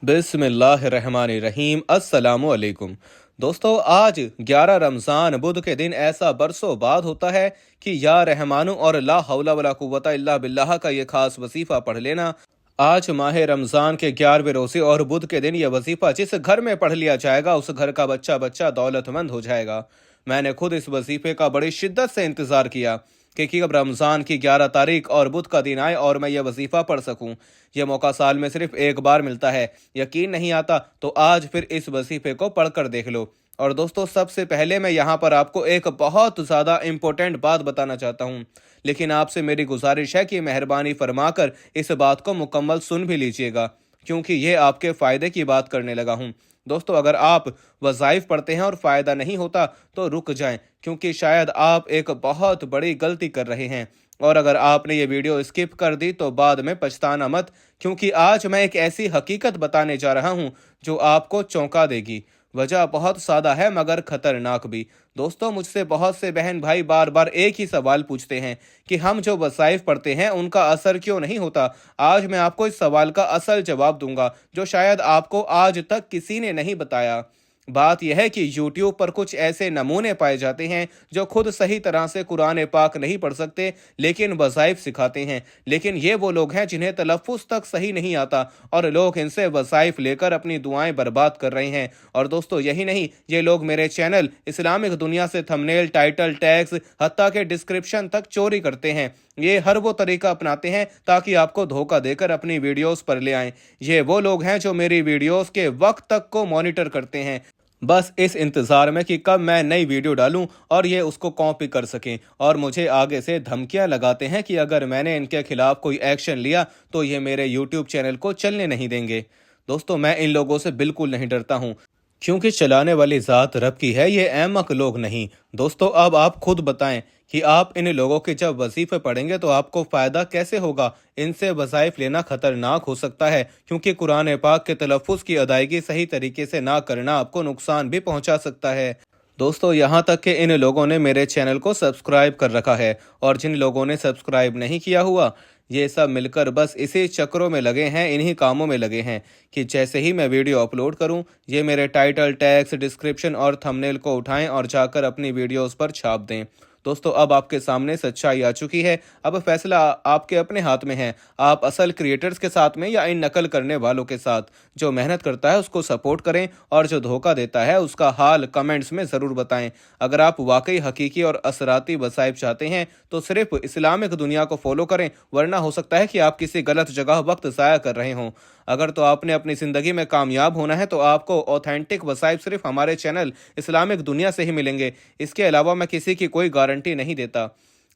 बिस्मिल्लाहिर्रहमानिर्रहीम अस्सलामु अलैकुम। दोस्तों, आज 11 रमज़ान बुध के दिन ऐसा बरसों बाद होता है कि या रहमानु और ला हौला वला कुव्वता इल्ला बिल्लाह का ये खास वजीफ़ा पढ़ लेना। आज माह रमज़ान के 11वें रोज़े और बुध के दिन यह वजीफ़ा जिस घर में पढ़ लिया जाएगा उस घर का बच्चा बच्चा दौलतमंद हो जाएगा। मैंने खुद इस वजीफ़े का बड़ी शिद्दत से इंतज़ार किया कि अब रमज़ान की 11 तारीख और बुध का दिन आए और मैं यह वजीफ़ा पढ़ सकूं। यह मौका साल में सिर्फ एक बार मिलता है। यकीन नहीं आता तो आज फिर इस वजीफ़े को पढ़कर देख लो। और दोस्तों, सबसे पहले मैं यहाँ पर आपको एक बहुत ज़्यादा इम्पोर्टेंट बात बताना चाहता हूँ, लेकिन आपसे मेरी गुजारिश है कि मेहरबानी फरमाकर इस बात को मुकम्मल सुन भी लीजिएगा, क्योंकि ये आपके फ़ायदे की बात करने लगा हूँ। दोस्तों, अगर आप वज़ाइफ पढ़ते हैं और फ़ायदा नहीं होता तो रुक जाएं, क्योंकि शायद आप एक बहुत बड़ी गलती कर रहे हैं। और अगर आपने ये वीडियो स्किप कर दी तो बाद में पछताना मत, क्योंकि आज मैं एक ऐसी हकीकत बताने जा रहा हूँ जो आपको चौंका देगी। वजह बहुत सादा है मगर खतरनाक भी। दोस्तों, मुझसे बहुत से बहन भाई बार बार एक ही सवाल पूछते हैं कि हम जो वज़ाइफ पढ़ते हैं उनका असर क्यों नहीं होता। आज मैं आपको इस सवाल का असल जवाब दूंगा जो शायद आपको आज तक किसी ने नहीं बताया। बात यह है कि YouTube पर कुछ ऐसे नमूने पाए जाते हैं जो खुद सही तरह से कुरान पाक नहीं पढ़ सकते लेकिन वज़ाइफ सिखाते हैं। लेकिन ये वो लोग हैं जिन्हें तलफ़्फ़ुज़ तक सही नहीं आता और लोग इनसे वज़ाइफ लेकर अपनी दुआएं बर्बाद कर रहे हैं। और दोस्तों, यही नहीं, ये लोग मेरे चैनल इस्लामिक दुनिया से थंबनेल, टाइटल, टैग्स, हत्ता के डिस्क्रिप्शन तक चोरी करते हैं। ये हर वो तरीका अपनाते हैं ताकि आपको धोखा देकर अपनी वीडियोस पर ले आएं। ये वो लोग हैं जो मेरी वीडियोस के वक्त तक को मॉनिटर करते हैं, बस इस इंतज़ार में कि कब मैं नई वीडियो डालूं और ये उसको कॉपी कर सकें, और मुझे आगे से धमकियां लगाते हैं कि अगर मैंने इनके खिलाफ कोई एक्शन लिया तो ये मेरे YouTube चैनल को चलने नहीं देंगे। दोस्तों, मैं इन लोगों से बिल्कुल नहीं डरता हूं, क्योंकि चलाने वाली ज़ात रब की है, ये अहमक लोग नहीं। दोस्तों, अब आप खुद बताएं कि आप इन लोगों के जब वजीफे पढ़ेंगे तो आपको फ़ायदा कैसे होगा। इनसे वज़ाइफ लेना ख़तरनाक हो सकता है, क्योंकि कुरान पाक के तलफ़्फ़ुज़ की अदायगी सही तरीके से ना करना आपको नुकसान भी पहुंचा सकता है। दोस्तों, यहाँ तक कि इन लोगों ने मेरे चैनल को सब्सक्राइब कर रखा है, और जिन लोगों ने सब्सक्राइब नहीं किया हुआ, ये सब मिलकर बस इसी चक्रों में लगे हैं, इन्हीं कामों में लगे हैं कि जैसे ही मैं वीडियो अपलोड करूं, ये मेरे टाइटल, टैग्स, डिस्क्रिप्शन और थंबनेल को उठाएं और जाकर अपनी वीडियोस पर छाप दें। दोस्तों, अब आपके सामने सच्चाई आ चुकी है। अब फैसला आपके अपने हाथ में है। आप असल क्रिएटर्स के साथ में या इन नकल करने वालों के साथ। जो मेहनत करता है उसको सपोर्ट करें, और जो धोखा देता है उसका हाल कमेंट्स में ज़रूर बताएं। अगर आप वाकई हकीकी और असराती वसाइब चाहते हैं तो सिर्फ इस्लामिक दुनिया को फॉलो करें, वरना हो सकता है कि आप किसी गलत जगह वक्त ज़ाया कर रहे हों। अगर तो आपने अपनी ज़िंदगी में कामयाब होना है तो आपको ऑथेंटिक वसाइब सिर्फ हमारे चैनल इस्लामिक दुनिया से ही मिलेंगे। इसके अलावा मैं किसी की कोई गारंटी नहीं देता।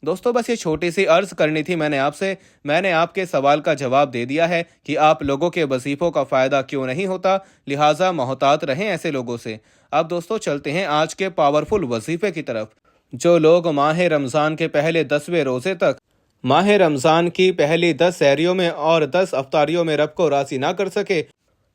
दोस्तों, बस ये छोटी सी अर्ज करनी थी मैंने आपसे। मैंने आपके सवाल का जवाब दे दिया है कि आप लोगों के वजीफों का फ़ायदा क्यों नहीं होता, लिहाजा मोहतात रहें ऐसे लोगों से। अब दोस्तों, चलते हैं आज के पावरफुल वजीफे की तरफ। जो लोग माह रमज़ान के पहले 10वें रोज़े तक माह रमज़ान की पहली 10 सहरियों में और 10 अफ्तारियों में रब को राज़ी ना कर सके,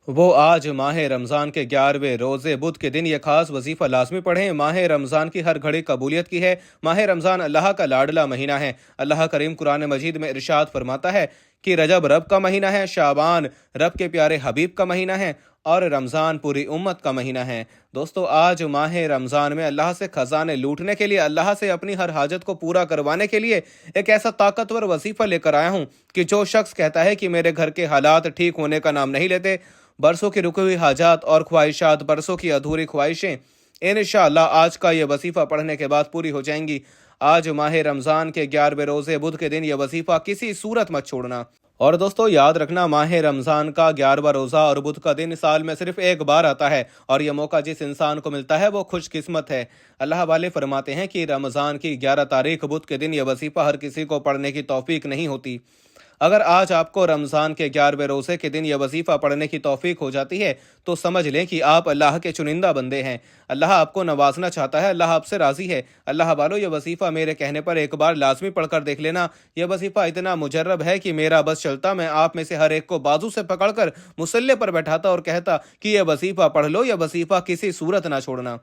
वो आज माह रमज़ान के 11वें रोज़े बुध के दिन ये खास वजीफ़ा लाजमी पढ़ें। माह रमज़ान की हर घड़ी कबूलियत की है। माह रमज़ान अल्लाह का लाडला महीना है। अल्लाह करीम कुरान मजीद में इरशाद फरमाता है कि रजब रब का महीना है, शाबान रब के प्यारे हबीब का महीना है, और रमज़ान पूरी उम्मत का महीना है। दोस्तों, आज माह रमज़ान में अल्लाह से ख़जाने लूटने के लिए, अल्लाह से अपनी हर हाजत को पूरा करवाने के लिए एक ऐसा ताकतवर वजीफ़ा लेकर आया हूँ कि जो शख्स कहता है कि मेरे घर के हालात ठीक होने का नाम नहीं लेते, बरसों की रुकी हुई हाजात और ख्वाहिशात, बरसों की अधूरी ख्वाहिशें इंशाअल्लाह आज का ये वजीफ़ा पढ़ने के बाद पूरी हो जाएंगी। आज माह रमज़ान के 11वें रोज़े बुध के दिन यह वजीफ़ा किसी सूरत मत छोड़ना। और दोस्तों, याद रखना, माह रमज़ान का 11वां रोज़ा और बुध का दिन साल में सिर्फ एक बार आता है, और यह मौका जिस इंसान को मिलता है वो खुशकिस्मत है। अल्लाह वाले फरमाते हैं कि रमज़ान की 11 तारीख बुध के दिन यह वजीफ़ा हर किसी को पढ़ने की तौफीक नहीं होती। अगर आज आपको रमज़ान के 11वें रोज़े के दिन यह वजीफ़ा पढ़ने की तौफीक हो जाती है तो समझ लें कि आप अल्लाह के चुनिंदा बंदे हैं। अल्लाह आपको नवाजना चाहता है, अल्लाह आपसे राज़ी है। अल्लाह वालों, यह वजीफ़ा मेरे कहने पर एक बार लाजमी पढ़कर देख लेना। यह वजीफ़ा इतना मुजर्रब है कि मेरा बस चलता, मैं आप में से हर एक को बाजू से पकड़कर मुसल्ले पर बैठाता और कहता कि यह वजीफ़ा पढ़ लो, यह वजीफ़ा किसी सूरत ना छोड़ना।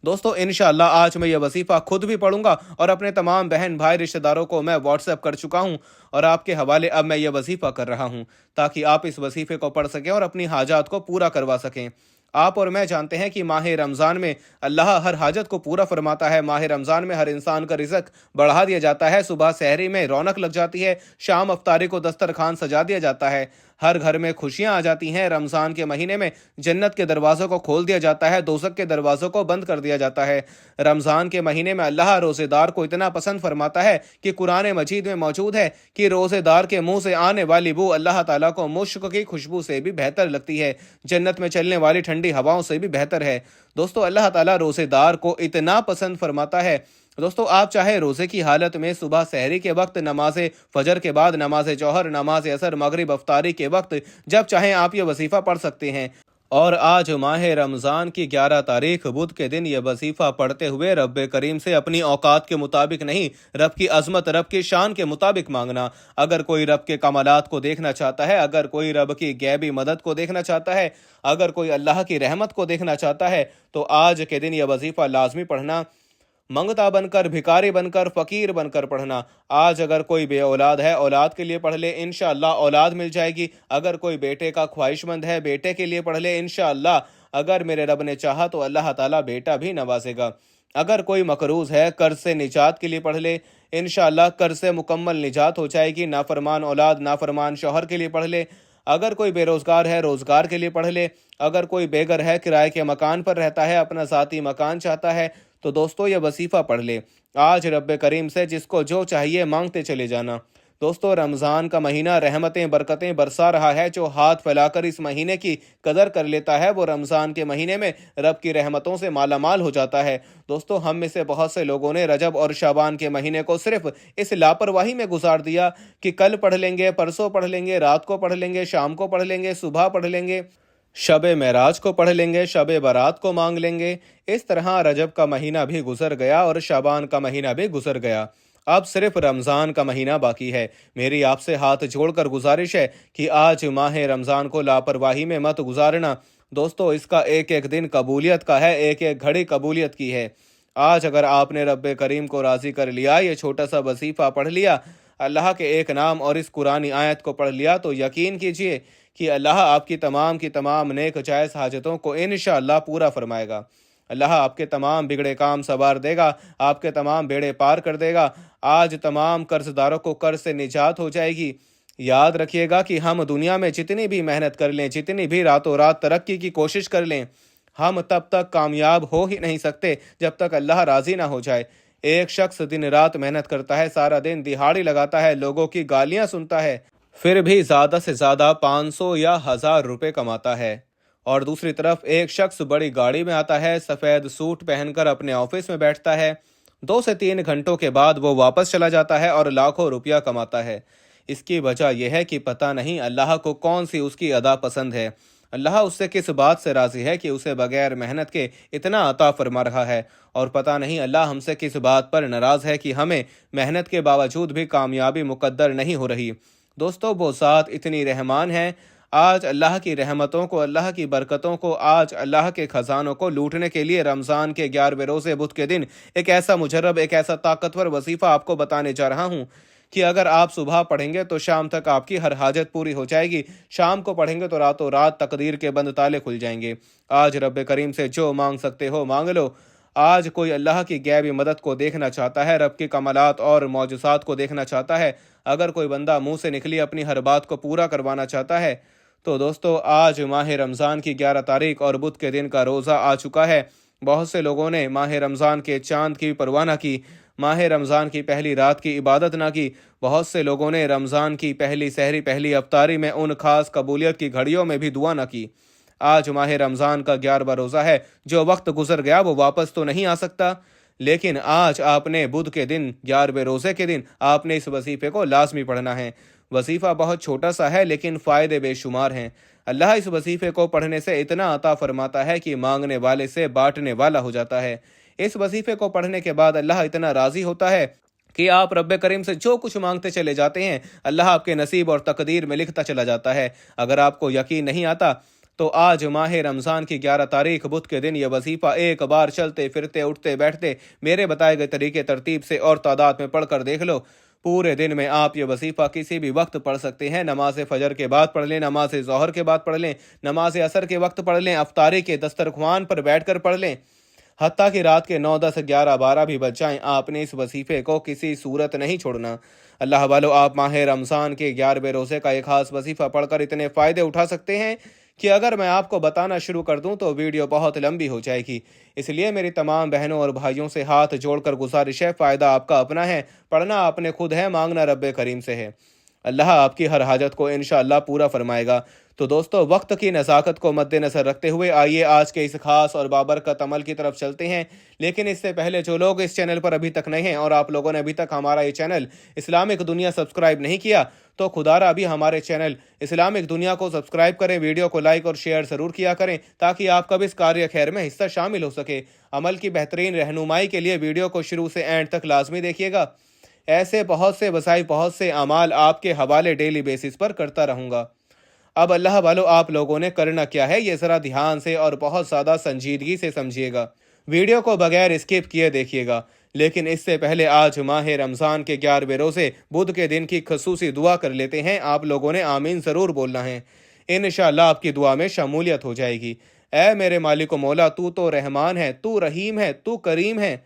दोस्तों इंशाअल्लाह आज मैं ये वजीफ़ा खुद भी पढ़ूंगा और अपने तमाम बहन भाई रिश्तेदारों को मैं व्हाट्सएप कर चुका हूं और आपके हवाले अब मैं ये वजीफ़ा कर रहा हूं ताकि आप इस वजीफ़े को पढ़ सकें और अपनी हाजात को पूरा करवा सकें। आप और मैं जानते हैं कि माह रमज़ान में अल्लाह हर हाजत को पूरा फरमाता है। माह रमज़ान में हर इंसान का रिज़्क बढ़ा दिया जाता है। सुबह सहरी में रौनक लग जाती है, शाम अफ्तारी को दस्तरखान सजा दिया जाता है, हर घर में खुशियां आ जाती हैं। रमज़ान के महीने में जन्नत के दरवाज़ों को खोल दिया जाता है, दोज़ख के दरवाज़ों को बंद कर दिया जाता है। रमज़ान के महीने में अल्लाह रोज़ेदार को इतना पसंद फरमाता है कि कुरान मजीद में मौजूद है कि रोज़ेदार के मुंह से आने वाली बू अल्लाह ताला को मुश्क की खुशबू से भी बेहतर लगती है, जन्नत में चलने वाली ठंडी हवाओं से भी बेहतर है। दोस्तों अल्लाह ताला रोज़ेदार को इतना पसंद फरमाता है। दोस्तों आप चाहे रोज़े की हालत में सुबह सहरी के वक्त, नमाज फजर के बाद, नमाज जौहर, नमाज असर, मगरिब, अफ्तारी के वक्त, जब चाहें आप ये वजीफ़ा पढ़ सकते हैं। और आज माह रमज़ान की 11 तारीख बुध के दिन यह वजीफ़ा पढ़ते हुए रब करीम से अपनी औकात के मुताबिक नहीं, रब की अजमत, रब की शान के मुताबिक मांगना। अगर कोई रब के कमालात को देखना चाहता है, अगर कोई रब की गैबी मदद को देखना चाहता है, अगर कोई अल्लाह की रहमत को देखना चाहता है, तो आज के दिन यह वजीफ़ा लाजमी पढ़ना। मंगता बनकर, भिकारी बनकर, फकीर बनकर पढ़ना। आज अगर कोई बे औलाद है, औलाद के लिए पढ़ ले, इंशाअल्लाह औलाद मिल जाएगी। अगर कोई बेटे का ख्वाहिशमंद है, बेटे के लिए पढ़ ले, इंशाअल्लाह अगर मेरे रब ने चाहा तो अल्लाह ताला बेटा भी नवाजेगा। अगर कोई मकरूज है, कर्ज से निजात के लिए पढ़ ले, इंशाअल्लाह कर्ज से मुकम्मल निजात हो जाएगी। नाफरमान औलाद, नाफरमान शौहर के लिए पढ़ ले। अगर कोई बेरोजगार है, रोजगार के लिए पढ़ ले। अगर कोई बेघर है, किराए के मकान पर रहता है, अपना ज़ाती मकान चाहता है, तो दोस्तों ये वजीफ़ा पढ़ ले। आज रब करीम से जिसको जो चाहिए मांगते चले जाना। दोस्तों रमज़ान का महीना रहमतें बरकतें बरसा रहा है। जो हाथ फैलाकर इस महीने की कदर कर लेता है वो रमज़ान के महीने में रब की रहमतों से मालामाल हो जाता है। दोस्तों हम में से बहुत से लोगों ने रजब और शाबान के महीने को सिर्फ इस लापरवाही में गुजार दिया कि कल पढ़ लेंगे, परसों पढ़ लेंगे, रात को पढ़ लेंगे, शाम को पढ़ लेंगे, सुबह पढ़ लेंगे, शब मेराज को पढ़ लेंगे, शब बारात को मांग लेंगे। इस तरह रजब का महीना भी गुजर गया और शाबान का महीना भी गुजर गया। अब सिर्फ रमज़ान का महीना बाकी है। मेरी आपसे हाथ जोड़कर गुजारिश है कि आज माह रमज़ान को लापरवाही में मत गुजारना। दोस्तों इसका एक एक दिन कबूलियत का है, एक एक घड़ी कबूलियत की है। आज अगर आपने रब करीम को राज़ी कर लिया, ये छोटा सा वजीफ़ा पढ़ लिया, अल्लाह के एक नाम और इस कुरानी आयत को पढ़ लिया, तो यकीन कीजिए कि अल्लाह आपकी तमाम की तमाम नेक जायज़ हाजतों को इंशाअल्लाह पूरा फरमाएगा। अल्लाह आपके तमाम बिगड़े काम सवार देगा, आपके तमाम बेड़े पार कर देगा। आज तमाम कर्जदारों को कर्ज से निजात हो जाएगी। याद रखिएगा कि हम दुनिया में जितनी भी मेहनत कर लें, जितनी भी रातों रात तरक्की की कोशिश कर लें, हम तब तक कामयाब हो ही नहीं सकते जब तक अल्लाह राज़ी ना हो जाए। एक शख्स दिन रात मेहनत करता है, सारा दिन दिहाड़ी लगाता है, लोगों की गालियां सुनता है, फिर भी ज़्यादा से ज़्यादा 500 या 1000 रुपये कमाता है। और दूसरी तरफ एक शख्स बड़ी गाड़ी में आता है, सफ़ेद सूट पहनकर अपने ऑफिस में बैठता है, 2 से 3 घंटों के बाद वो वापस चला जाता है और लाखों रुपया कमाता है। इसकी वजह यह है कि पता नहीं अल्लाह को कौन सी उसकी अदा पसंद है। अल्लाह उससे किस बात से राज़ी है कि उसे बगैर मेहनत के इतना अता फरमा रहा है। और पता नहीं अल्लाह हमसे किस बात पर नाराज़ है कि हमें मेहनत के बावजूद भी कामयाबी मुकद्दर नहीं हो रही। दोस्तों वो ज़ात इतनी रहमान है, आज अल्लाह की रहमतों को, अल्लाह की बरकतों को, आज अल्लाह के ख़जानों को लूटने के लिए रमज़ान के 11वें रोज़े बुध के दिन एक ऐसा मुजर्रब, एक ऐसा ताकतवर वजीफ़ा आपको बताने जा रहा हूँ कि अगर आप सुबह पढ़ेंगे तो शाम तक आपकी हर हाजत पूरी हो जाएगी, शाम को पढ़ेंगे तो रातों रात तकदीर के बंद ताले खुल जाएंगे। आज रब करीम से जो मांग सकते हो मांग लो। आज कोई अल्लाह की गैबी मदद को देखना चाहता है, रब के कमालात और मौजूज़ात को देखना चाहता है, अगर कोई बंदा मुंह से निकली अपनी हर बात को पूरा करवाना चाहता है, तो दोस्तों आज माह रमज़ान की 11 तारीख और बुध के दिन का रोज़ा आ चुका है। बहुत से लोगों ने माह रमज़ान के चांद की परवाह ना की, माह रमज़ान की पहली रात की इबादत ना की। बहुत से लोगों ने रमज़ान की पहली सहरी, पहली अफ्तारी में, उन खास कबूलियत की घड़ियों में भी दुआ ना की। आज माह रमज़ान का 11वां रोज़ा है। जो वक्त गुजर गया वो वापस तो नहीं आ सकता, लेकिन आज आपने बुध के दिन, 11वें रोज़े के दिन, आपने इस वजीफ़े को लाजमी पढ़ना है। वजीफ़ा बहुत छोटा सा है लेकिन फ़ायदे बेशुमार हैं। अल्लाह इस वजीफ़े को पढ़ने से इतना अता फरमाता है कि मांगने वाले से बांटने वाला हो जाता है। इस वजीफ़े को पढ़ने के बाद अल्लाह इतना राज़ी होता है कि आप रब करीम से जो कुछ मांगते चले जाते हैं, अल्लाह आपके नसीब और तकदीर में लिखता चला जाता है। अगर आपको यकीन नहीं आता तो आज माह रमज़ान की 11 तारीख बुध के दिन यह वजीफ़ा एक बार चलते फिरते उठते बैठते मेरे बताए गए तरीके तरतीब से और तादाद में पढ़कर देख लो। पूरे दिन में आप ये वजीफ़ा किसी भी वक्त पढ़ सकते हैं। नमाज फजर के बाद पढ़ लें, नमाज ज़ोहर के बाद पढ़ लें, नमाज असर के वक्त पढ़ लें, अफ्तारी के दस्तरख्वान पर बैठ कर पढ़ लें, हत्ता कि रात के 9, 10, 11, 12 भी बच जाएं, आपने इस वजीफ़े को किसी सूरत नहीं छोड़ना। अल्लाह वालो, आप माह रमज़ान के 11वें रोज़े का एक खास वजीफ़ा पढ़कर इतने फ़ायदे उठा सकते हैं कि अगर मैं आपको बताना शुरू कर दूं तो वीडियो बहुत लंबी हो जाएगी। इसलिए मेरी तमाम बहनों और भाइयों से हाथ जोड़कर गुजारिश है, फ़ायदा आपका अपना है, पढ़ना आपने खुद है, मांगना रब्बे करीम से है। अल्लाह आपकी हर हाजत को इंशाअल्लाह पूरा फरमाएगा। तो दोस्तों, वक्त की नज़ाकत को मद्देनज़र रखते हुए आइए आज के इस खास और बाबरकत अमल की तरफ चलते हैं। लेकिन इससे पहले जो लोग इस चैनल पर अभी तक नए हैं और आप लोगों ने अभी तक हमारा ये चैनल इस्लामिक दुनिया सब्सक्राइब नहीं किया, तो खुदारा अभी हमारे चैनल इस्लामिक दुनिया को सब्सक्राइब करें, वीडियो को लाइक और शेयर ज़रूर किया करें ताकि आपका भी इस कार्य खैर में हिस्सा शामिल हो सके। अमल की बेहतरीन रहनुमाई के लिए वीडियो को शुरू से एंड तक लाजमी देखिएगा। ऐसे बहुत से वसाइल, बहुत से अमाल आपके हवाले डेली बेसिस पर करता रहूँगा। अब अल्लाह वालों, आप लोगों ने करना क्या है ये ज़रा ध्यान से और बहुत ज़्यादा संजीदगी से समझिएगा। वीडियो को बगैर स्किप किए देखिएगा। लेकिन इससे पहले आज माह रमज़ान के 11वें रोज़े बुध के दिन की खसूसी दुआ कर लेते हैं। आप लोगों ने आमीन ज़रूर बोलना है, इंशाअल्लाह आपकी दुआ में शमूलियत हो जाएगी। ऐ मेरे मालिक मौला, तू तो रहमान है, तू रहीम है, तू करीम है।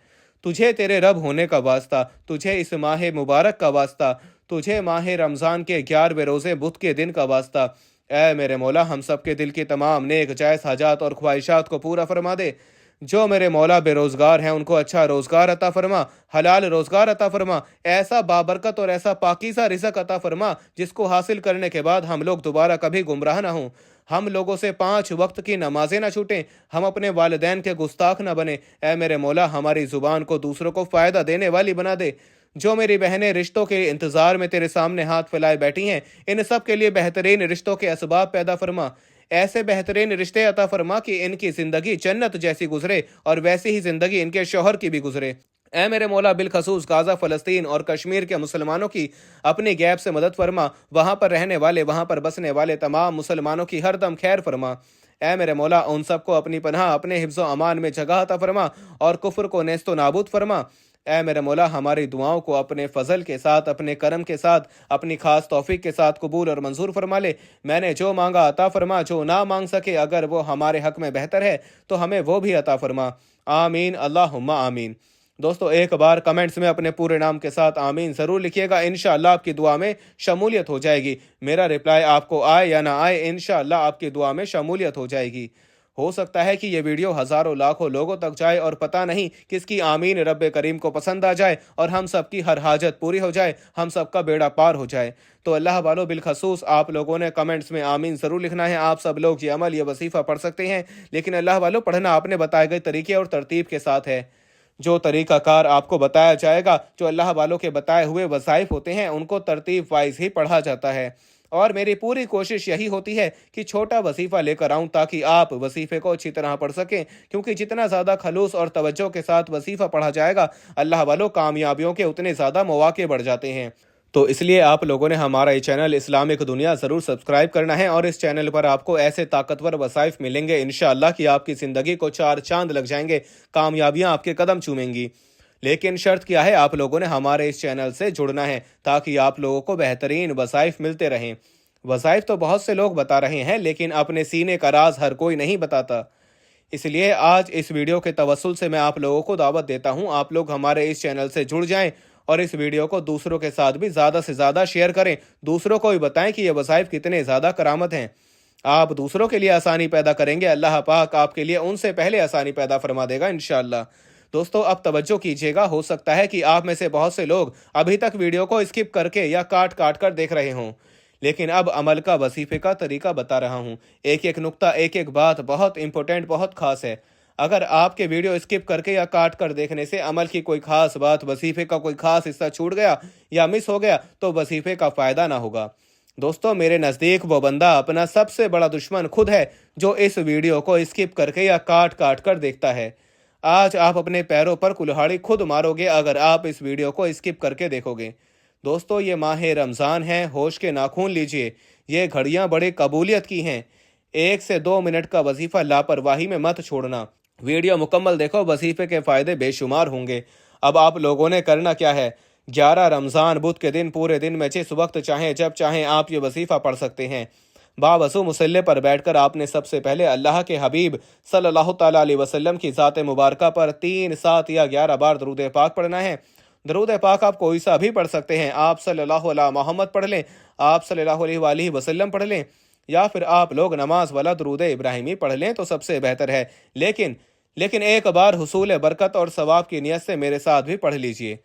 तुझे तेरे रब होने का वास्ता, तुझे इस माह मुबारक का वास्ता, तुझे माह रमज़ान के 11वें रोज़े बुध के दिन का वास्ता। ऐ मेरे मौला, हम सब के दिल की तमाम नेक जायज़ हाजात और ख्वाहिशात को पूरा फरमा दे। जो मेरे मौला बेरोज़गार हैं उनको अच्छा रोज़गार अता फरमा, हलाल रोज़गार अता फरमा, ऐसा बाबरकत और ऐसा पाकीज़ा रिज़्क़ अता फरमा जिसको हासिल करने के बाद हम लोग दोबारा कभी गुमराह ना हों। हम लोगों से 5 वक्त की नमाजें ना छूटें, हम अपने वालिदैन के गुस्ताख ना बने। ऐ मेरे मौला, हमारी ज़ुबान को दूसरों को फ़ायदा देने वाली बना दे। जो मेरी बहनें रिश्तों के इंतज़ार में तेरे सामने हाथ फैलाए बैठी हैं, इन सब के लिए बेहतरीन रिश्तों के असबाब पैदा फरमा। ऐसे बेहतरीन रिश्ते अता फरमा कि इनकी ज़िंदगी जन्नत जैसी गुजरे और वैसी ही ज़िंदगी इनके शौहर की भी गुजरे। ऐ मेरे मौला, बिलखसूस गाज़ा, फ़लस्तीन और कश्मीर के मुसलमानों की अपनी गैब से मदद फरमा। वहाँ पर रहने वाले, वहाँ पर बसने वाले तमाम मुसलमानों की हर दम खैर फरमा। ऐ मेरे मौला, उन सबको अपनी पनाह, अपने हिफ्ज़ व अमान में जगह अता फरमा और कुफ्र को नेस्तो नाबूद फरमा। ऐ मेरे मौला, हमारी दुआओं को अपने फ़ज़ल के साथ, अपने करम के साथ, अपनी ख़ास तौफ़ीक़ के साथ कबूल और मंजूर फरमा ले। मैंने जो मांगा अता फरमा, जो ना मांग सके अगर वो हमारे हक़ में बेहतर है तो हमें वो भी अता फरमा। आमीन, अल्लाहुम्मा आमीन। दोस्तों, एक बार कमेंट्स में अपने पूरे नाम के साथ आमीन ज़रूर लिखिएगा। इंशाअल्लाह आपकी दुआ में शमूलियत हो जाएगी। मेरा रिप्लाई आपको आए या ना आए, इंशाअल्लाह आपकी दुआ में शमूलियत हो जाएगी। हो सकता है कि ये वीडियो हज़ारों लाखों लोगों तक जाए और पता नहीं किसकी आमीन रब्बे करीम को पसंद आ जाए और हम सब की हर हाजत पूरी हो जाए, हम सब का बेड़ा पार हो जाए। तो अल्लाह वालों, बिलखसूस आप लोगों ने कमेंट्स में आमीन ज़रूर लिखना है। आप सब लोग ये अमल, ये वजीफ़ा पढ़ सकते हैं, लेकिन अल्लाह वालों, पढ़ना आपने बताए गए तरीके और तरतीब के साथ है। जो तरीक़ाकार आपको बताया जाएगा, जो अल्लाह वालों के बताए हुए वज़ाइफ होते हैं, उनको तरतीब वाइज ही पढ़ा जाता है। और मेरी पूरी कोशिश यही होती है कि छोटा वजीफ़ा लेकर आऊँ ताकि आप वजीफ़े को अच्छी तरह पढ़ सकें, क्योंकि जितना ज़्यादा खलूस और तवज्जो के साथ वजीफ़ा पढ़ा जाएगा, अल्लाह वालों, कामयाबियों के उतने ज़्यादा मौक़े बढ़ जाते हैं। तो इसलिए आप लोगों ने हमारा ये चैनल इस्लामिक दुनिया ज़रूर सब्सक्राइब करना है और इस चैनल पर आपको ऐसे ताकतवर वसाइफ मिलेंगे इंशाअल्लाह कि आपकी ज़िंदगी को 4 चांद लग जाएंगे, कामयाबियाँ आपके कदम चूमेंगी। लेकिन शर्त क्या है, आप लोगों ने हमारे इस चैनल से जुड़ना है ताकि आप लोगों को बेहतरीन वसाइफ मिलते रहें। वसाइफ तो बहुत से लोग बता रहे हैं, लेकिन अपने सीने का राज हर कोई नहीं बताता। इसलिए आज इस वीडियो के तवस्सुल से मैं आप लोगों को दावत देता हूं, आप लोग हमारे इस चैनल से जुड़ जाएं और इस वीडियो को दूसरों के साथ भी ज़्यादा से ज़्यादा शेयर करें। दूसरों को भी बताएं कि ये वसाइफ कितने ज़्यादा करामत हैं। आप दूसरों के लिए आसानी पैदा करेंगे, अल्लाह पाक आपके लिए उनसे पहले आसानी पैदा फरमा देगा इंशाअल्लाह। दोस्तों, अब तवज्जो कीजिएगा। हो सकता है कि आप में से बहुत से लोग अभी तक वीडियो को स्किप करके या काट काट कर देख रहे हों, लेकिन अब अमल का वजीफे का तरीका बता रहा हूँ। एक एक नुक्ता, एक एक बात बहुत इंपॉर्टेंट, बहुत खास है। अगर आपके वीडियो स्किप करके या काट कर देखने से अमल की कोई खास बात, वजीफे का कोई खास हिस्सा छूट गया या मिस हो गया तो वजीफे का फ़ायदा ना होगा। दोस्तों, मेरे नज़दीक वो बंदा अपना सबसे बड़ा दुश्मन खुद है जो इस वीडियो को स्किप करके या काट काट कर देखता है। आज आप अपने पैरों पर कुल्हाड़ी खुद मारोगे अगर आप इस वीडियो को स्किप करके देखोगे। दोस्तों, ये माह रमज़ान है, होश के नाखून लीजिए। ये घड़ियां बड़े कबूलियत की हैं। 1 से 2 मिनट का वजीफा लापरवाही में मत छोड़ना। वीडियो मुकम्मल देखो, वजीफे के फायदे बेशुमार होंगे। अब आप लोगों ने करना क्या है, 11 रमज़ान बुध के दिन पूरे दिन में जिस वक्त चाहें जब चाहें आप ये वजीफा पढ़ सकते हैं। बावसू मुसल्ले पर बैठकर आपने सबसे पहले अल्लाह के हबीब सल्लल्लाहु ताला अलैहि वसल्लम की ज़ात मुबारक पर 3, 7 या 11 बार दरूद पाक पढ़ना है। दरूद पाक आप कोई सा भी पढ़ सकते हैं। आप सल्लल्लाहु अला मोहम्मद पढ़ लें, आप सल्लल्लाहु अलैहि वसल्लम पढ़ लें, या फिर आप लोग नमाज वाला दरूद इब्राहिमी पढ़ लें तो सबसे बेहतर है। लेकिन एक बार हुसूल बरकत और सवाब की नियत से मेरे साथ भी पढ़ लीजिए।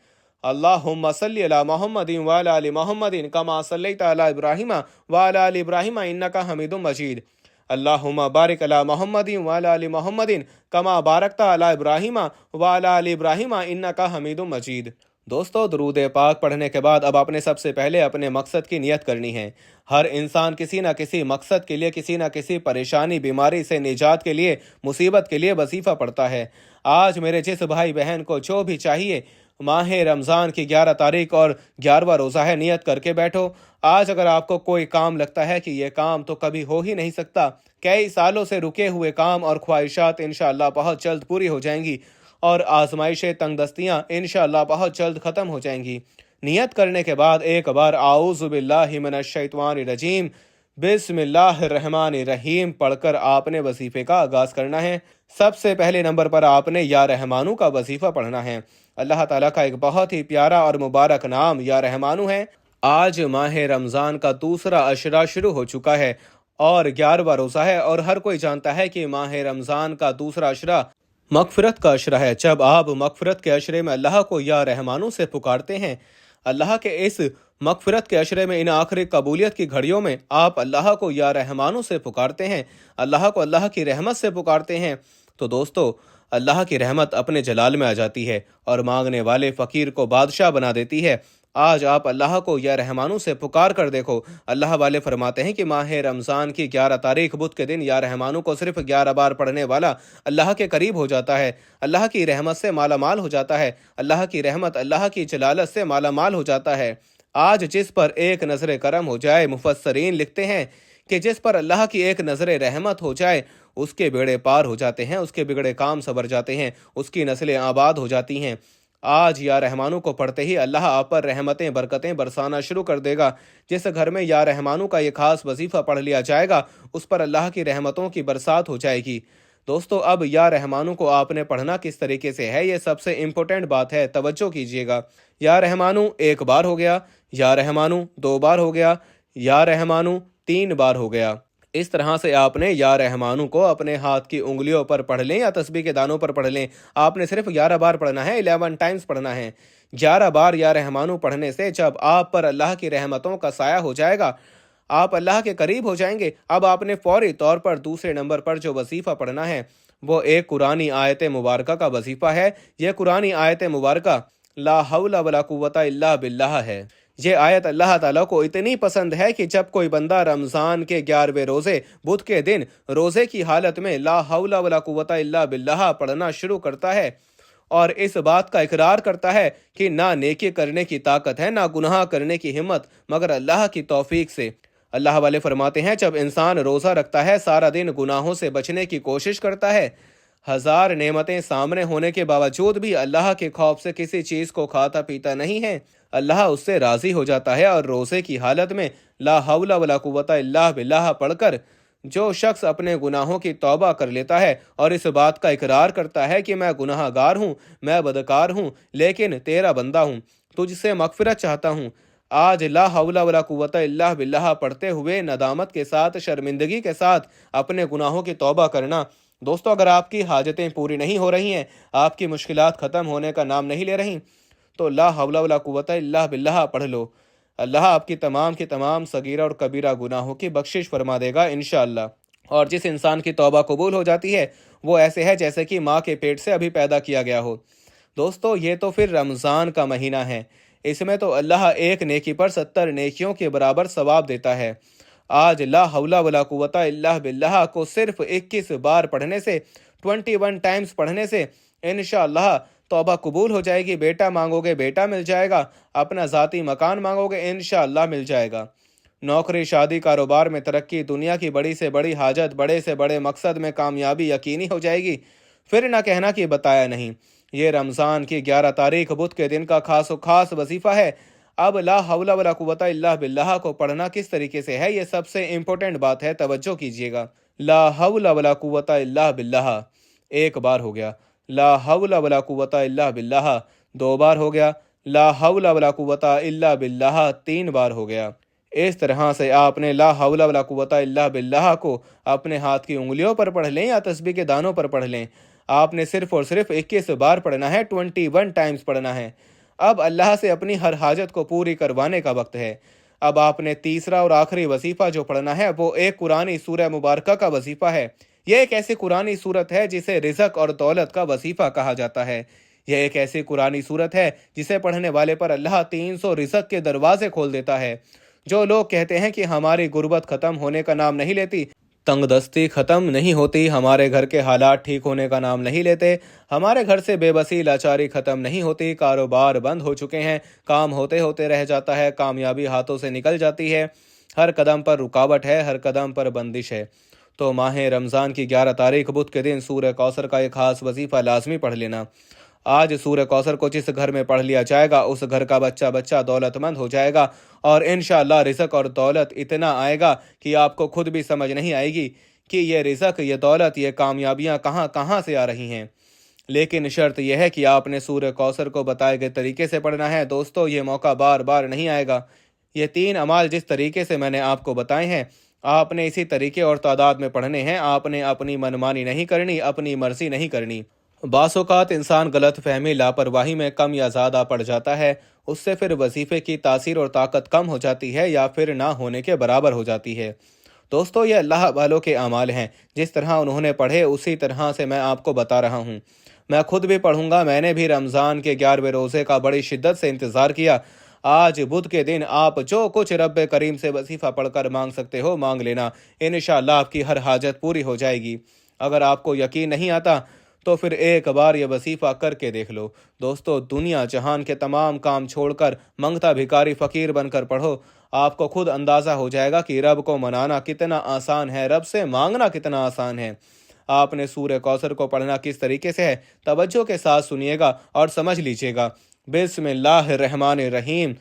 अल्लाहुम्मा सल्ली अला मुहम्मदिन व अला आलि मुहम्मदिन कमा सल्लैता अला इब्राहिम व अला आलि इब्राहिम इन्नका हमीदुम मजीद। अल्लाहुम्मा बारिक अला मुहम्मदिन व अला आलि मुहम्मदिन कमा बारकता अला इब्राहिम व अला आलि इब्राहिम इन्नका हमीदुम मजीद। दोस्तों, दरूद पाक पढ़ने के बाद अब आपने सबसे पहले अपने मकसद की नियत करनी है। हर इंसान किसी न किसी मकसद के लिए, किसी न किसी परेशानी, बीमारी से निजात के लिए, मुसीबत के लिए वजीफ़ा पढ़ता है। आज मेरे जिस भाई बहन को जो भी चाहिए, माह रमज़ान की 11 तारीख और 11वां रोज़ा है, नियत करके बैठो। आज अगर आपको कोई काम लगता है कि ये काम तो कभी हो ही नहीं सकता, कई सालों से रुके हुए काम और ख्वाहिशात इंशाअल्लाह बहुत जल्द पूरी हो जाएंगी और आजमाइशें, तंगदस्तियाँ इंशाअल्लाह बहुत जल्द ख़त्म हो जाएंगी। नियत करने के बाद एक बार आऊज़ु बिल्लाहि मिनश शैतानिर रजीम बिस्मिल्लाहिर्रहमानिर्रहीम पढ़कर आपने वजीफे का आगाज़ करना है। सबसे पहले नंबर पर आपने या रहमानू का वजीफा पढ़ना है। अल्लाह ताला का एक बहुत ही प्यारा और मुबारक नाम या रहमानू है। आज माह रमज़ान का दूसरा अशरा शुरू हो चुका है और 11वां रोज़ा है, और हर कोई जानता है कि माह रमज़ान का दूसरा अशरा मगफिरत का अशरा है। जब आप मगफिरत के अशरे में अल्लाह को या रहमानू से पुकारते हैं, अल्लाह के इस मगफिरत के अशरे में, इन आखिरी कबूलियत की घड़ियों में आप अल्लाह को या रहमानू से पुकारते हैं, अल्लाह को अल्लाह की रहमत से पुकारते हैं, तो दोस्तों अल्लाह की रहमत अपने जलाल में आ जाती है और मांगने वाले फ़कीर को बादशाह बना देती है। आज आप अल्लाह को या रहमानू से पुकार कर देखो। अल्लाह वाले फरमाते हैं कि माह रमज़ान की 11 तारीख बुध के दिन या रहमानू को सिर्फ 11 बार पढ़ने वाला अल्लाह के करीब हो जाता है, अल्लाह की रहमत से माला माल हो जाता है, अल्लाह की रहमत, अल्लाह की जलालत से माला माल हो जाता है। आज जिस पर एक नज़र करम हो जाए, मुफस्सरीन लिखते हैं कि जिस पर अल्लाह की एक नज़र रहमत हो जाए, उसके बेड़े पार हो जाते हैं, उसके बिगड़े काम सवर जाते हैं, उसकी नस्लें आबाद हो जाती हैं। आज या रहमानू को पढ़ते ही अल्लाह आप पर रहमतें, बरकतें बरसाना शुरू कर देगा। जिस घर में या रहमानू का ये खास वजीफ़ा पढ़ लिया जाएगा, उस पर अल्लाह की रहमतों की बरसात हो जाएगी। दोस्तों, अब या रहमानू को आपने पढ़ना किस तरीके से है, ये सबसे इम्पोर्टेंट बात है, तवज्जो कीजिएगा। या रहमानू 1 बार हो गया, या रहमानू 2 बार हो गया, या रहमानू 3 बार हो गया। इस तरह से आपने या रहमानू को अपने हाथ की उंगलियों पर पढ़ लें या तस्बीह के दानों पर पढ़ लें। आपने सिर्फ 11 बार पढ़ना है, 11 टाइम्स पढ़ना है। 11 बार या रहमानू पढ़ने से जब आप पर अल्लाह की रहमतों का साया हो जाएगा, आप अल्लाह के करीब हो जाएंगे। अब आपने फौरी तौर पर दूसरे नंबर पर जो वजीफ़ा पढ़ना है, वो एक कुरानी आयत मुबारक का वजीफ़ा है। यह कुरानी आयत मुबारक ला हौला वला कुव्वता इल्ला बिल्लाह है। ये आयत अल्लाह ताला को इतनी पसंद है कि जब कोई बंदा रमज़ान के 11वें रोज़े बुध के दिन रोज़े की हालत में ला हौला वला कुव्वता इल्ला बिल्लाह पढ़ना शुरू करता है और इस बात का इकरार करता है कि ना नेकी करने की ताकत है, ना गुनाह करने की हिम्मत, मगर अल्लाह की तौफीक से। अल्लाह वाले फरमाते हैं, जब इंसान रोज़ा रखता है, सारा दिन गुनाहों से बचने की कोशिश करता है, 1000 नेमतें सामने होने के बावजूद भी अल्लाह के खौफ से किसी चीज़ को खाता पीता नहीं है, अल्लाह उससे राज़ी हो जाता है। और रोज़े की हालत में ला हौला वला कुव्वता इल्ला बिल्लाह पढ़कर जो शख्स अपने गुनाहों की तौबा कर लेता है और इस बात का इकरार करता है कि मैं गुनाहगार हूँ, मैं बदकार हूँ, लेकिन तेरा बंदा हूँ, तुझसे मगफिरत चाहता हूँ, आज ला हौला वला कुव्वता इल्ला बिल्लाह पढ़ते हुए नदामत के साथ, शर्मिंदगी के साथ अपने गुनाहों की तौबा करना। दोस्तों, अगर आपकी हाजतें पूरी नहीं हो रही हैं, आपकी मुश्किलात ख़त्म होने का नाम नहीं ले रही, तो ला हौला वला कुव्वता इल्ला बिल्लाह पढ़ लो। अल्लाह आपकी तमाम की तमाम सगीरा और कबीरा गुनाहों की बख्शिश फरमा देगा इंशाअल्लाह। और जिस इंसान की तौबा कबूल हो जाती है, वो ऐसे है जैसे कि माँ के पेट से अभी पैदा किया गया हो। दोस्तों, ये तो फिर रमज़ान का महीना है, इसमें तो अल्लाह एक नेकी पर 70 नेकियों के बराबर सवाब देता है। आज ला हौला वला कुव्वता इल्ला बिल्लाह को सिर्फ 21 बार पढ़ने से, 21 टाइम्स पढ़ने से इंशाअल्लाह तौबा कबूल हो जाएगी। बेटा मांगोगे बेटा मिल जाएगा, अपना ज़ाती मकान मांगोगे इंशाअल्लाह मिल जाएगा। नौकरी, शादी, कारोबार में तरक्की, दुनिया की बड़ी से बड़ी हाजत, बड़े से बड़े मकसद में कामयाबी यकीनी हो जाएगी। फिर ना कहना कि बताया नहीं। ये रमज़ान की 11 तारीख बुध के दिन का खास वजीफ़ा है। अब ला हौला वला कुव्वता इल्ला बिल्लाह को पढ़ना किस तरीके से है, ये सबसे इम्पोर्टेंट बात है, तवज्जो कीजिएगा। ला हौला वला कुव्वता इल्ला बिल्लाह, एक बार हो गया। ला हौला वला कुव्वता इल्ला बिल्लाह, दो बार हो गया। ला हौला वला कुव्वता इल्ला बिल्लाह, तीन बार हो गया। इस तरह से आपने ला हौला वला कुव्वता इल्ला बिल्लाह को अपने हाथ की उंगलियों पर पढ़ लें या तस्बीह के दानों पर पढ़ लें। आपने सिर्फ और सिर्फ 21 बार पढ़ना है, 21 टाइम्स पढ़ना है। अब अल्लाह से अपनी हर हाजत को पूरी करवाने का वक्त है। अब आपने तीसरा और आखिरी वजीफा जो पढ़ना है वो एक कुरानी सूरह मुबारका का वजीफा है। यह एक ऐसी कुरानी सूरत है जिसे रिज़्क और दौलत का वजीफा कहा जाता है। यह एक ऐसी कुरानी सूरत है जिसे पढ़ने वाले पर अल्लाह 300 रिज़्क के दरवाजे खोल देता है। जो लोग कहते हैं कि हमारी गुर्बत ख़त्म होने का नाम नहीं लेती, तंगदस्ती ख़त्म नहीं होती, हमारे घर के हालात ठीक होने का नाम नहीं लेते, हमारे घर से बेबसी लाचारी ख़त्म नहीं होती, कारोबार बंद हो चुके हैं, काम होते होते रह जाता है, कामयाबी हाथों से निकल जाती है, हर कदम पर रुकावट है, हर कदम पर बंदिश है, तो माह रमज़ान की 11 तारीख बुध के दिन सूरह कौसर का एक ख़ास वजीफ़ा लाजमी पढ़ लेना। आज सूरह कौसर को जिस घर में पढ़ लिया जाएगा उस घर का बच्चा बच्चा दौलतमंद हो जाएगा और इंशाअल्लाह रिज़्क और दौलत इतना आएगा कि आपको खुद भी समझ नहीं आएगी कि ये रिज़्क, ये दौलत, ये कामयाबियाँ कहाँ कहाँ से आ रही हैं। लेकिन शर्त यह है कि आपने सूरह कौसर को बताए गए तरीके से पढ़ना है। दोस्तों, ये मौका बार बार नहीं आएगा। ये 3 अमाल जिस तरीके से मैंने आपको बताए हैं, आपने इसी तरीके और तादाद में पढ़ने हैं। आपने अपनी मनमानी नहीं करनी, अपनी मर्जी नहीं करनी। बास औक़ात इंसान गलत फहमी, लापरवाही में कम या ज़्यादा पड़ जाता है, उससे फिर वजीफ़े की तासीर और ताकत कम हो जाती है या फिर ना होने के बराबर हो जाती है। दोस्तों, ये अल्लाह वालों के अमाल हैं, जिस तरह उन्होंने पढ़े उसी तरह से मैं आपको बता रहा हूँ। मैं खुद भी पढ़ूंगा। मैंने भी रमज़ान के 11वें रोज़े का बड़ी शिद्दत से इंतज़ार किया। आज बुध के दिन आप जो कुछ रब करीम से वजीफ़ा पढ़कर मांग सकते हो मांग लेना। इंशाअल्लाह आपकी हर हाजत पूरी हो जाएगी। अगर आपको यकीन नहीं आता तो फिर एक बार ये वजीफ़ा करके देख लो। दोस्तों, दुनिया जहान के तमाम काम छोड़कर मंगता भिखारी फ़कीर बनकर पढ़ो। आपको खुद अंदाज़ा हो जाएगा कि रब को मनाना कितना आसान है, रब से मांगना कितना आसान है। आपने सूरह कौसर को पढ़ना किस तरीके से है, तवज्जो के साथ सुनिएगा और समझ लीजिएगा। बिस्मिल्लाहिर्रहमानिर्रहीम।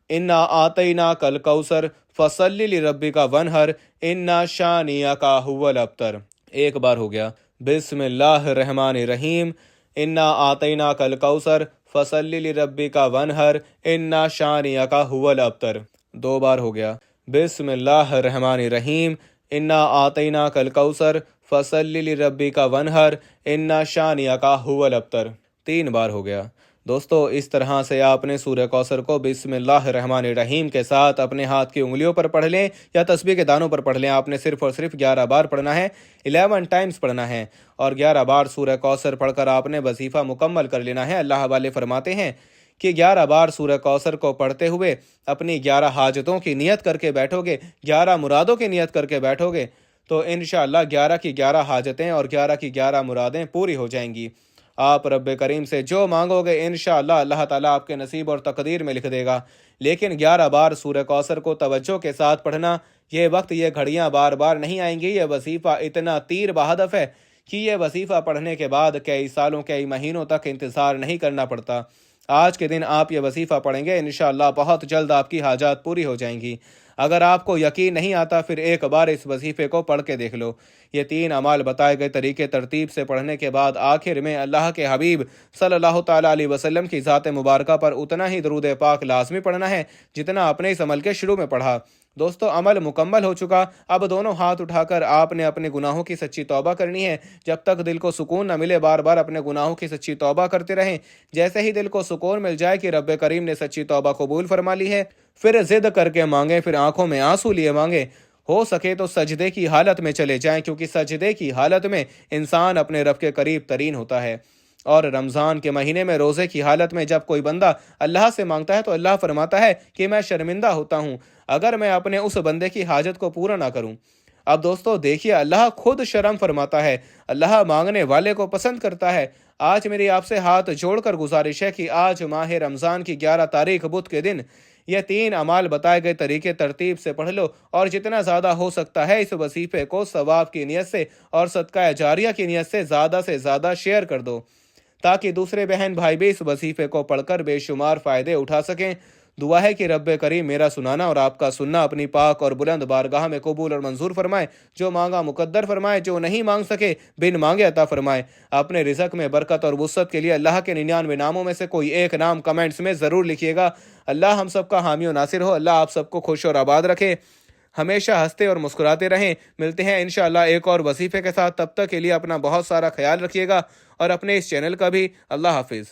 इन्ना आतैना कल कौसर फसल्लि लिरब्बिका वनहर इन्ना शानियका हुवल अब्तर। एक बार हो गया। बिस्मिल्लाहिर्रहमानिर्रहीम। इन्ना आतैना कल कौसर फसल्लि लिरब्बिका वनहर इन्ना शानियका हुवल अब्तर। दो बार हो गया। बिस्मिल्लाहिर्रहमानिर्रहीम। इन्ना आतैना कल कौसर फसल्लि लिरब्बिका वनहर इन्ना शानियका हुवल अब्तर। तीन बार हो गया। दोस्तों, इस तरह से आपने सूरह कौसर को बिस्मिल्लाहिर्रहमानिर्रहीम के साथ अपने हाथ की उंगलियों पर पढ़ लें या तस्बीह के दानों पर पढ़ लें। आपने सिर्फ और सिर्फ 11 बार पढ़ना है, 11 टाइम्स पढ़ना है और 11 बार सूरह कौसर पढ़कर आपने वजीफ़ा मुकम्मल कर लेना है। अल्लाह वाले फरमाते हैं कि 11 बार सूरह कौसर को पढ़ते हुए अपनी 11 हाजतों की नियत करके बैठोगे, 11 मुरादों की नियत करके बैठोगे तो इंशाअल्लाह 11 की 11 हाजतें और 11 की 11 मुरादें पूरी हो जाएंगी। आप रब करीम से जो मांगोगे इंशाअल्लाह अल्लाह ताला आपके नसीब और तकदीर में लिख देगा। लेकिन 11 बार सूरह कौसर को तवज्जो के साथ पढ़ना। ये वक्त, ये घड़ियां बार बार नहीं आएंगी। ये वजीफ़ा इतना तीर बहदफ है कि ये वजीफ़ा पढ़ने के बाद कई सालों, कई महीनों तक इंतज़ार नहीं करना पड़ता। आज के दिन आप ये वजीफ़ा पढ़ेंगे, इंशाअल्लाह बहुत जल्द आपकी हाजात पूरी हो जाएंगी। अगर आपको यकीन नहीं आता फिर एक बार इस वजीफ़े को पढ़ के देख लो। ये 3 अमाल बताए गए तरीके तरतीब से पढ़ने के बाद आखिर में अल्लाह के हबीब सल्लल्लाहु ताला अलैहि वसल्लम की ज़ात मुबारका पर उतना ही दरूद पाक लाजमी पढ़ना है जितना आपने इस अमल के शुरू में पढ़ा। दोस्तों, अमल मुकम्मल हो चुका। अब दोनों हाथ उठाकर आपने अपने गुनाहों की सच्ची तौबा करनी है। जब तक दिल को सुकून न मिले बार बार अपने गुनाहों की सच्ची तौबा करते रहें। जैसे ही दिल को सुकून मिल जाए कि रब करीम ने सच्ची तौबा कबूल फरमा ली है, फिर जिद करके मांगे, फिर आंखों में आंसू लिए मांगे। हो सके तो सजदे की हालत में चले जाएं, क्योंकि सजदे की हालत में इंसान अपने रब के करीब तरीन होता है। और रमज़ान के महीने में रोज़े की हालत में जब कोई बंदा अल्लाह से मांगता है तो अल्लाह फरमाता है कि मैं शर्मिंदा होता हूँ अगर मैं अपने उस बंदे की हाजत को पूरा ना करूँ। अब दोस्तों देखिए, अल्लाह खुद शर्म फरमाता है, अल्लाह मांगने वाले को पसंद करता है। आज मेरी आपसे हाथ जोड़कर गुजारिश है कि आज माह रमज़ान की 11 तारीख बुध के दिन یہ 3 اعمال بتائے گئے طریقے ترتیب سے پڑھ لو اور جتنا زیادہ ہو سکتا ہے اس وظیفے کو ثواب کی نیت سے اور صدقہ جاریہ کی نیت سے زیادہ شیئر کر دو تاکہ دوسرے بہن بھائی بھی اس وظیفے کو پڑھ کر بے شمار فائدے اٹھا سکیں۔ دعا ہے کہ رب کریم میرا سنانا اور آپ کا سننا اپنی پاک اور بلند بارگاہ میں قبول اور منظور فرمائے، جو مانگا مقدر فرمائے، جو نہیں مانگ سکے بن مانگے عطا فرمائے۔ اپنے رزق میں برکت اور وسعت کے لیے اللہ کے 99 ناموں میں سے کوئی ایک نام کمنٹس میں ضرور لکھیے گا۔ اللہ ہم سب کا حامی و ناصر ہو۔ اللہ آپ سب کو خوش اور آباد رکھے، ہمیشہ ہنستے اور مسکراتے رہیں۔ ملتے ہیں انشاءاللہ ایک اور وظیفے کے ساتھ، تب تک کے لیے اپنا بہت سارا خیال رکھیے گا اور اپنے اس چینل کا بھی۔ اللہ حافظ۔